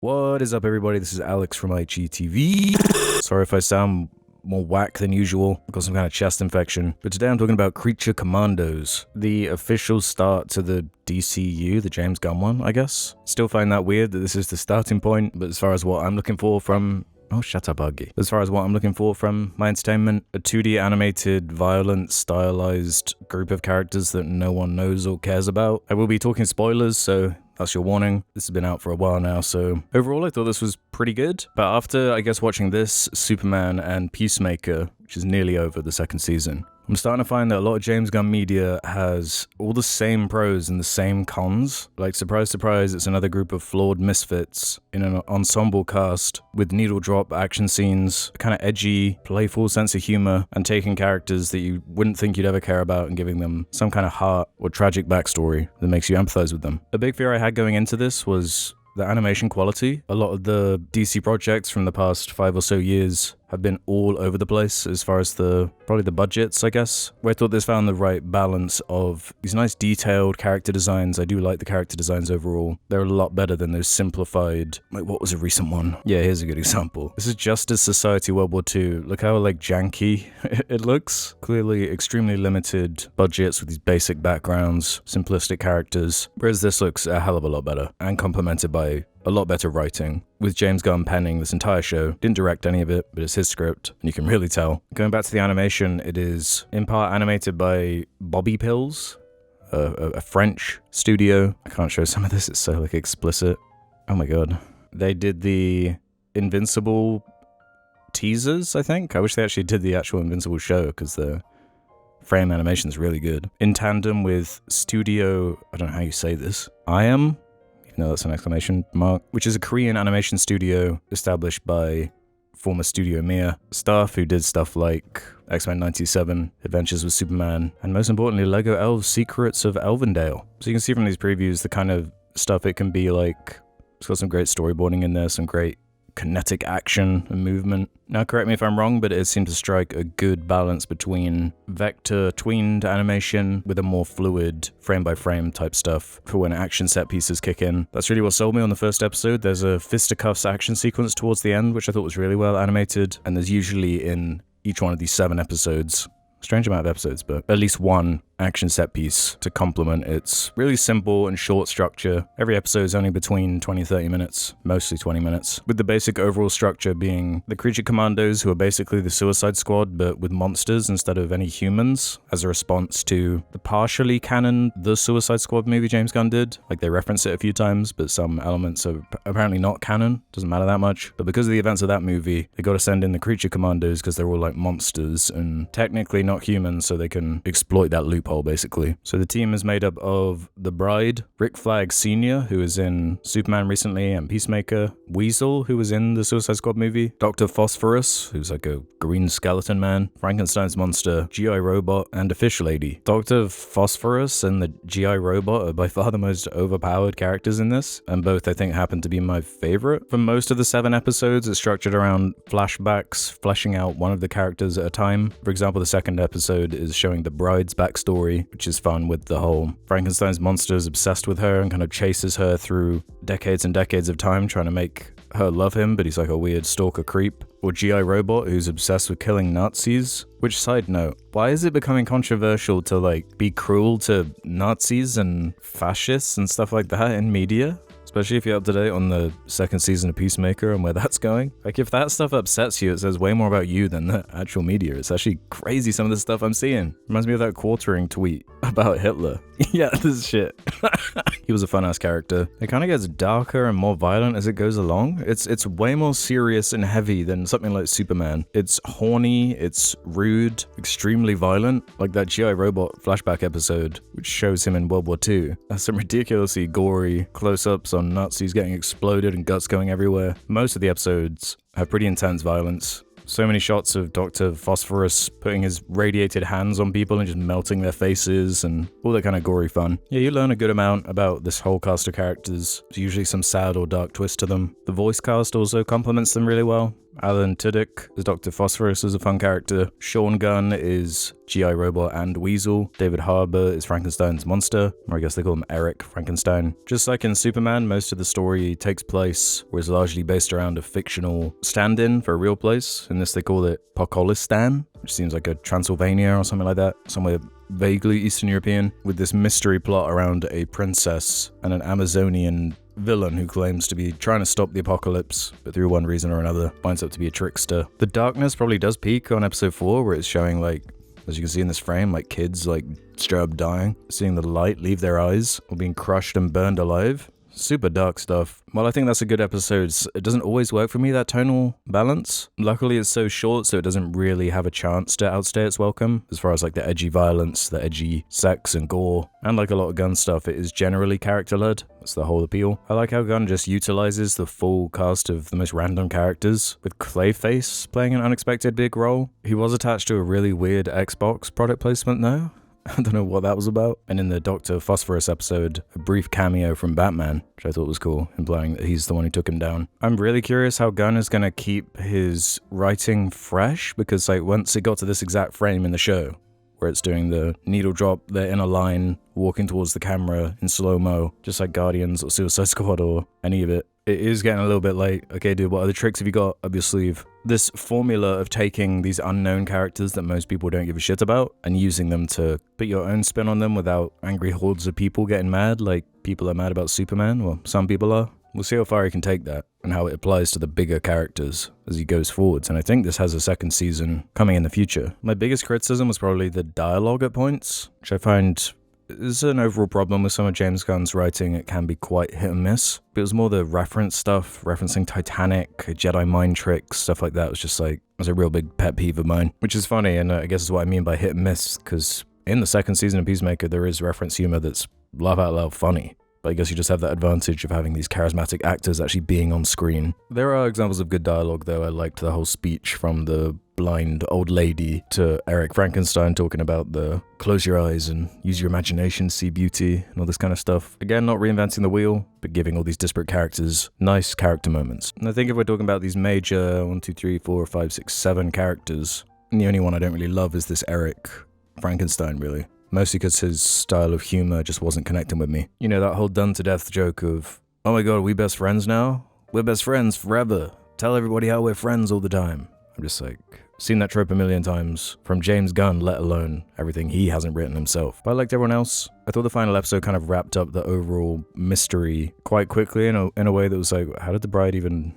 What is up, everybody? This is Alex from IHE TV. Sorry if I sound more whack than usual. I've got some kind of chest infection. But today I'm talking about Creature Commandos, the official start to the DCU, the James Gunn one, I guess. Still find that weird that this is the starting point, but as far as what I'm looking for from... Oh, shut up, Uggy. As far as what I'm looking for from my entertainment, a 2D animated, violent, stylized group of characters that no one knows or cares about. I will be talking spoilers, so that's your warning. This has been out for a while now, so overall I thought this was pretty good. But after, I guess, watching this, Superman, and Peacemaker, which is nearly over the second season, I'm starting to find that a lot of James Gunn media has all the same pros and the same cons. Like, surprise, surprise, it's another group of flawed misfits in an ensemble cast with needle drop action scenes, kind of edgy, playful sense of humor, and taking characters that you wouldn't think you'd ever care about and giving them some kind of heart or tragic backstory that makes you empathize with them. A big fear I had going into this was the animation quality. A lot of the DC projects from the past 5 or so years have been all over the place as far as probably the budgets, I guess. Where I thought this found the right balance of these nice detailed character designs. I do like the character designs overall. They're a lot better than those simplified, like, what was a recent one? Yeah, here's a good example. This is Justice Society World War II. Look how, like, janky it looks. Clearly extremely limited budgets with these basic backgrounds, simplistic characters. Whereas this looks a hell of a lot better and complemented by a lot better writing, with James Gunn penning this entire show. Didn't direct any of it, but it's his script, and you can really tell. Going back to the animation, it is in part animated by Bobby Pills, a French studio. I can't show some of this, it's so, like, explicit. Oh my god. They did the Invincible teasers, I think. I wish they actually did the actual Invincible show, because the frame animation is really good. In tandem with Studio, I don't know how you say this, IHE? No, that's an exclamation mark, which is a Korean animation studio established by former Studio Mia staff who did stuff like X-Men 97, Adventures with Superman, and most importantly, Lego Elves Secrets of Elvendale. So you can see from these previews the kind of stuff it can be like. It's got some great storyboarding in there, some great kinetic action and movement. Now, correct me if I'm wrong, but it seemed to strike a good balance between vector-tweened animation with a more fluid frame-by-frame type stuff for when action set pieces kick in. That's really what sold me on the first episode. There's a fisticuffs action sequence towards the end, which I thought was really well animated, and there's usually in each one of these 7 episodes, strange amount of episodes, but at least one action set piece to complement its really simple and short structure. Every episode is only between 20 and 30 minutes, mostly 20 minutes, with the basic overall structure being the Creature Commandos, who are basically the Suicide Squad, but with monsters instead of any humans, as a response to the partially canon The Suicide Squad movie James Gunn did. Like, they reference it a few times, but some elements are apparently not canon. Doesn't matter that much. But because of the events of that movie, they got to send in the Creature Commandos because they're all like monsters and technically not humans, so they can exploit that loophole, basically. So the team is made up of the Bride, Rick Flag Sr., who is in Superman recently and Peacemaker, Weasel, who was in the Suicide Squad movie, Dr. Phosphorus, who's like a green skeleton man, Frankenstein's monster, G.I. Robot, and a fish lady. Dr. Phosphorus and the G.I. Robot are by far the most overpowered characters in this, and both, I think, happen to be my favorite. For most of the 7 episodes, it's structured around flashbacks, fleshing out one of the characters at a time. For example, the second episode is showing the Bride's backstory, which is fun with the whole Frankenstein's monster is obsessed with her and kind of chases her through decades and decades of time trying to make her love him, but he's like a weird stalker creep. Or G.I. Robot, who's obsessed with killing Nazis. Which, side note, why is it becoming controversial to, like, be cruel to Nazis and fascists and stuff like that in media? Especially if you're up to date on the second season of Peacemaker and where that's going. Like, if that stuff upsets you, it says way more about you than the actual media. It's actually crazy, some of the stuff I'm seeing. Reminds me of that Quartering tweet about Hitler. Yeah, this is shit. He was a fun-ass character. It kind of gets darker and more violent as it goes along. It's way more serious and heavy than something like Superman. It's horny, it's rude, extremely violent. Like that G.I. Robot flashback episode, which shows him in World War II. That's some ridiculously gory close-ups on Nazis getting exploded and guts going everywhere. Most of the episodes have pretty intense violence. So many shots of Dr. Phosphorus putting his radiated hands on people and just melting their faces and all that kind of gory fun. Yeah, you learn a good amount about this whole cast of characters. There's usually some sad or dark twist to them. The voice cast also complements them really well. Alan Tudyk as Dr. Phosphorus is a fun character. Sean Gunn is G.I. Robot and Weasel. David Harbour is Frankenstein's monster, or I guess they call him Eric Frankenstein. Just like in Superman, most of the story takes place or is largely based around a fictional stand-in for a real place. In this they call it Pokolistan, which seems like a Transylvania or something like that, somewhere vaguely Eastern European, with this mystery plot around a princess and an Amazonian villain who claims to be trying to stop the apocalypse, but through one reason or another finds up to be a trickster. The darkness probably does peak on episode 4, where it's showing, like, as you can see in this frame, like kids like straight up dying, seeing the light leave their eyes, or being crushed and burned alive. Super dark stuff. While I think that's a good episode, it doesn't always work for me, that tonal balance. Luckily it's so short, so it doesn't really have a chance to outstay its welcome. As far as like the edgy violence, the edgy sex and gore, and like a lot of Gunn stuff, it is generally character-led. That's the whole appeal. I like how Gunn just utilizes the full cast of the most random characters, with Clayface playing an unexpected big role. He was attached to a really weird Xbox product placement though. I don't know what that was about. And in the Dr. Phosphorus episode, a brief cameo from Batman, which I thought was cool, implying that he's the one who took him down. I'm really curious how Gunn is going to keep his writing fresh, because like once it got to this exact frame in the show, where it's doing the needle drop, they're in a line, walking towards the camera in slow-mo, just like Guardians or Suicide Squad or any of it. It is getting a little bit late. Okay, dude, what other tricks have you got up your sleeve? This formula of taking these unknown characters that most people don't give a shit about and using them to put your own spin on them without angry hordes of people getting mad, like people are mad about Superman, well, some people are. We'll see how far he can take that and how it applies to the bigger characters as he goes forwards, and I think this has a second season coming in the future. My biggest criticism was probably the dialogue at points, which I find is an overall problem with some of James Gunn's writing. It can be quite hit and miss. But it was more the reference stuff, referencing Titanic, Jedi mind tricks, stuff like that. Was just like, it was a real big pet peeve of mine, which is funny, and I guess is what I mean by hit and miss, because in the second season of Peacemaker, there is reference humor that's laugh out loud funny. But I guess you just have that advantage of having these charismatic actors actually being on screen. There are examples of good dialogue, though. I liked the whole speech from the blind old lady to Eric Frankenstein talking about the close your eyes and use your imagination, see beauty, and all this kind of stuff. Again, not reinventing the wheel, but giving all these disparate characters nice character moments. And I think if we're talking about these major 1, 2, 3, 4, 5, 6, 7 characters, the only one I don't really love is this Eric Frankenstein, really. Mostly because his style of humor just wasn't connecting with me. You know, that whole done to death joke of, oh my god, are we best friends now? We're best friends forever. Tell everybody how we're friends all the time. I'm just like, seen that trope a million times from James Gunn, let alone everything he hasn't written himself. But I liked everyone else. I thought the final episode kind of wrapped up the overall mystery quite quickly in a way that was like, how did the bride even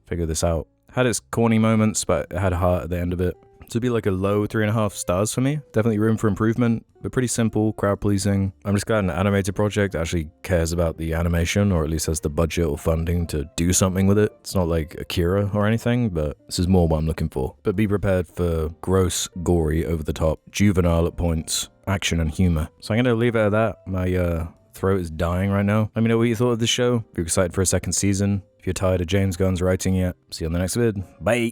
figure this out? Had its corny moments, but it had heart at the end of it. To be like a low 3.5 stars for me. Definitely room for improvement, but pretty simple, crowd pleasing. I'm just glad an animated project actually cares about the animation, or at least has the budget or funding to do something with it. It's not like Akira or anything, but this is more what I'm looking for. But be prepared for gross, gory, over the top, juvenile at points, action and humor. So I'm gonna leave it at that. My throat is dying right now. Let me know what you thought of the show. If you're excited for a second season. If you're tired of James Gunn's writing yet. See you on the next vid. Bye!